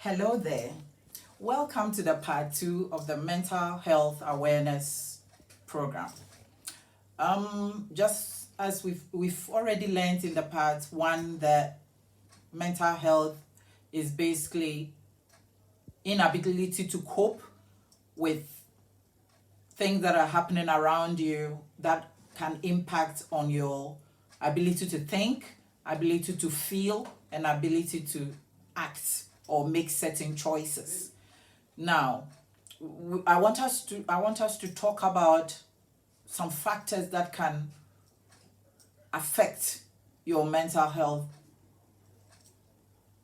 Hello there. Welcome to the part 2 of the mental health awareness program. Just as we've already learned in the part 1 that mental health is basically inability to cope with things that are happening around you that can impact on your ability to think, ability to feel, and ability to act or make certain choices. Now, I want us to talk about some factors that can affect your mental health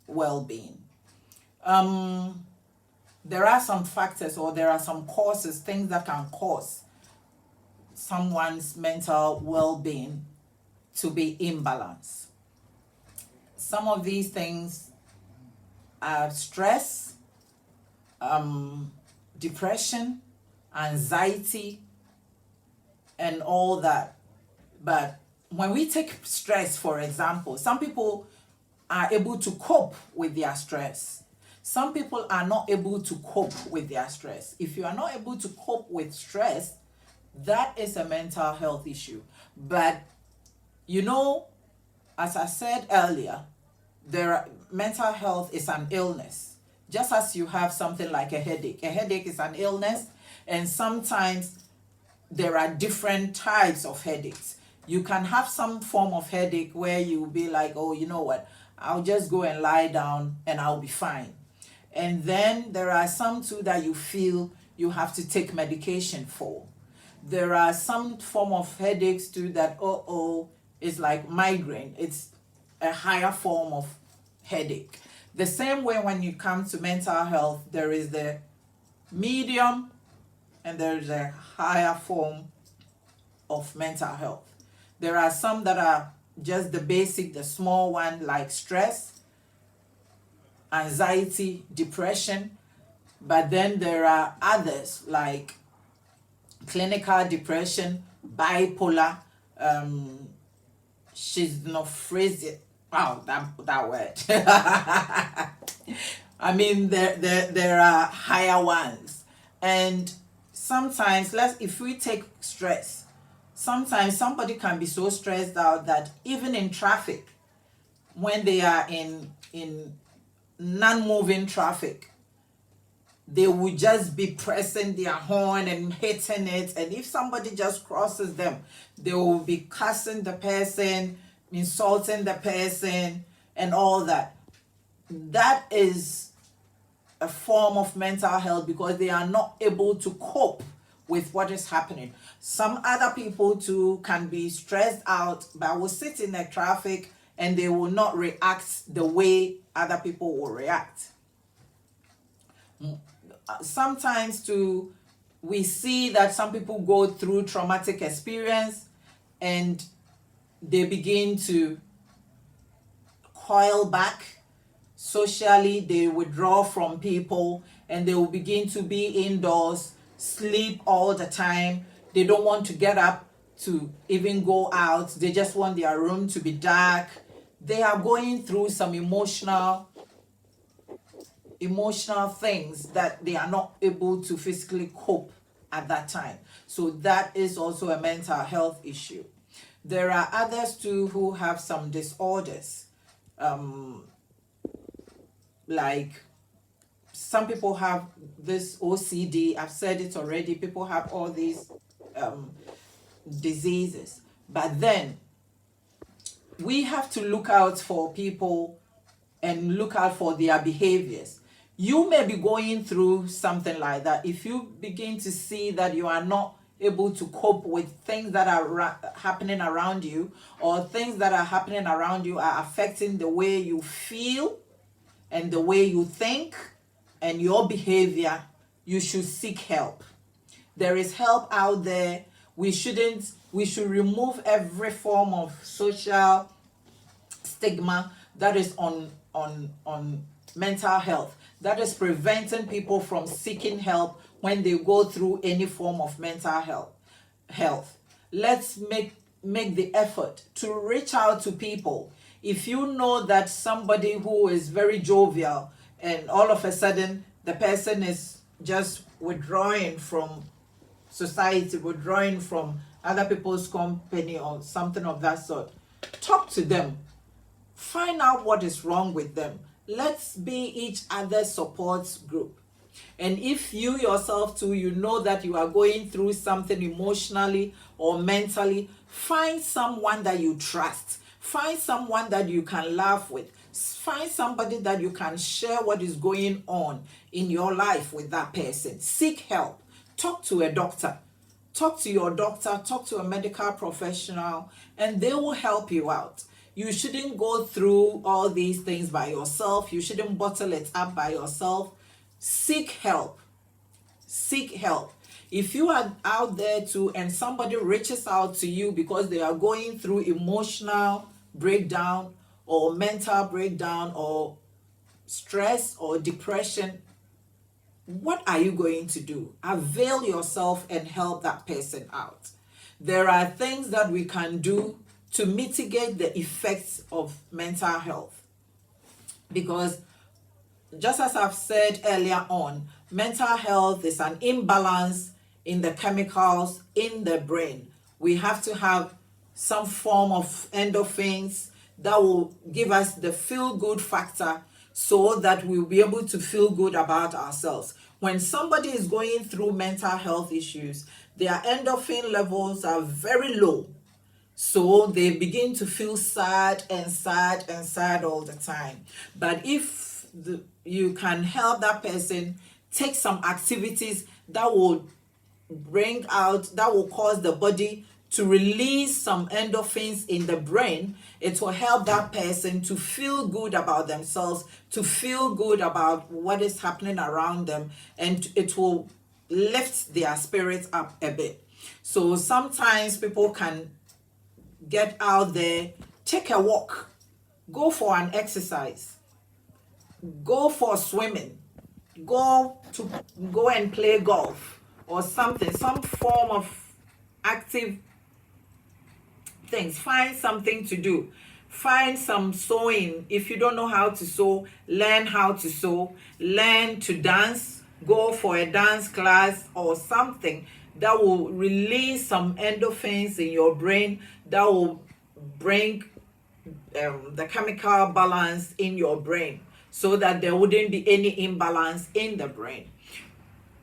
well-being. There are some factors, or there are some causes, things that can cause someone's mental well-being to be imbalanced. Some of these things are stress, depression, anxiety, and all that. But when we take stress, for example, some people are able to cope with their stress. Some people are not able to cope with their stress. If you are not able to cope with stress, that is a mental health issue. But as I said earlier, mental health is an illness. Just as you have something like a headache. A headache is an illness, and sometimes there are different types of headaches. You can have some form of headache where you'll be like, oh, you know what, I'll just go and lie down and I'll be fine. And then there are some too that you feel you have to take medication for. There are some form of headaches too that, it's like migraine. It's a higher form of headache. The same way when you come to mental health, there is the medium and there is a higher form of mental health. There are some that are just the basic, the small one, like stress, anxiety, depression. But then there are others like clinical depression, bipolar, schizophrenia. Wow, that word. I mean, there are higher ones. And sometimes, if we take stress, sometimes somebody can be so stressed out that even in traffic, when they are in non-moving traffic, they will just be pressing their horn and hitting it. And if somebody just crosses them, they will be cussing the person, insulting the person, and all that. That is a form of mental health because they are not able to cope with what is happening. Some other people too can be stressed out, but will sit in the traffic and they will not react the way other people will react. Sometimes too, we see that some people go through traumatic experience and they begin to coil back socially. They withdraw from people and they will begin to be indoors, sleep all the time. They don't want to get up to even go out. They just want their room to be dark. They are going through some emotional things that they are not able to physically cope at that time. So that is also a mental health issue. There are others too who have some disorders. Like some people have this OCD. I've said it already. People have all these diseases. But then we have to look out for people and look out for their behaviors. You may be going through something like that. If you begin to see that you are not able to cope with things that are happening around you, or things that are happening around you are affecting the way you feel and the way you think and your behavior, you should seek help. There is help out there. We should remove every form of social stigma that is on mental health, that is preventing people from seeking help when they go through any form of mental health. Let's make the effort to reach out to people. If you know that somebody who is very jovial and all of a sudden the person is just withdrawing from society, withdrawing from other people's company or something of that sort. Talk to them. Find out what is wrong with them. Let's be each other's support group. And if you yourself too, you know that you are going through something emotionally or mentally, find someone that you trust. Find someone that you can laugh with. Find somebody that you can share what is going on in your life with that person. Seek help. Talk to a doctor. Talk to your doctor, talk to a medical professional, and they will help you out. You shouldn't go through all these things by yourself. You shouldn't bottle it up by yourself. Seek help. Seek help. If you are out there too and somebody reaches out to you because they are going through emotional breakdown or mental breakdown or stress or depression, what are you going to do? Avail yourself and help that person out. There are things that we can do to mitigate the effects of mental health. Because just as I've said earlier on, mental health is an imbalance in the chemicals in the brain. We have to have some form of endorphins that will give us the feel-good factor so that we'll be able to feel good about ourselves. When somebody is going through mental health issues, their endorphin levels are very low. So they begin to feel sad and sad and sad all the time. But if you can help that person take some activities that will bring out, that will cause the body to release some endorphins in the brain, it will help that person to feel good about themselves, to feel good about what is happening around them, and it will lift their spirits up a bit. So sometimes people can get out there, take a walk, go for an exercise, go for swimming, go and play golf or something, some form of active things. Find something to do. Find some sewing. If you don't know how to sew, learn how to sew. Learn to dance. Go for a dance class or something that will release some endorphins in your brain, that will bring the chemical balance in your brain so that there wouldn't be any imbalance in the brain.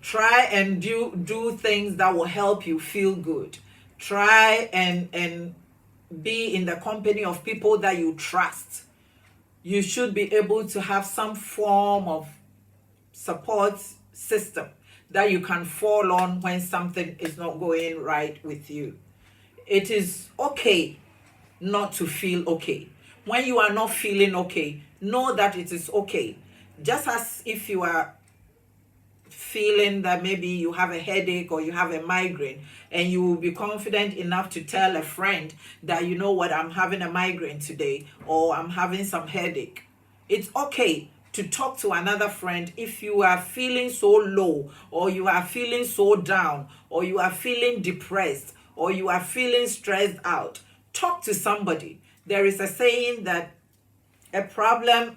Try and do things that will help you feel good. Try and be in the company of people that you trust. You should be able to have some form of support system that you can fall on when something is not going right with you. It is okay not to feel okay. When you are not feeling okay, know that it is okay. Just as if you are feeling that maybe you have a headache or you have a migraine, and you will be confident enough to tell a friend that, you know what, I'm having a migraine today, or I'm having some headache. It's okay to talk to another friend if you are feeling so low, or you are feeling so down, or you are feeling depressed, or you are feeling stressed out. Talk to somebody. There is a saying that a problem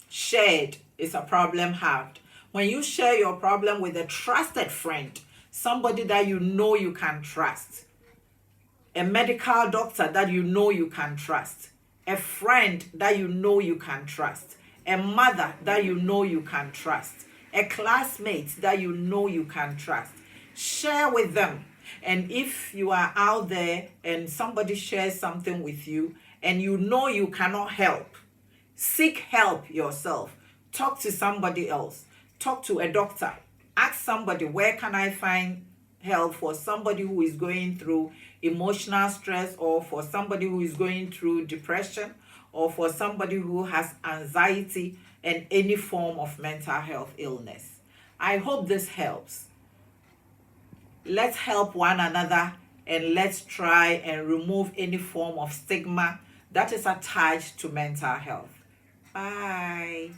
shared is a problem halved. When you share your problem with a trusted friend, somebody that you know you can trust, a medical doctor that you know you can trust, a friend that you know you can trust, a mother that you know you can trust, a classmate that you know you can trust, share with them. And if you are out there and somebody shares something with you and you know you cannot help, seek help yourself. Talk to somebody else. Talk to a doctor. Ask somebody, where can I find help for somebody who is going through emotional stress, or for somebody who is going through depression, or for somebody who has anxiety and any form of mental health illness. I hope this helps. Let's help one another, and let's try and remove any form of stigma that is attached to mental health. Bye.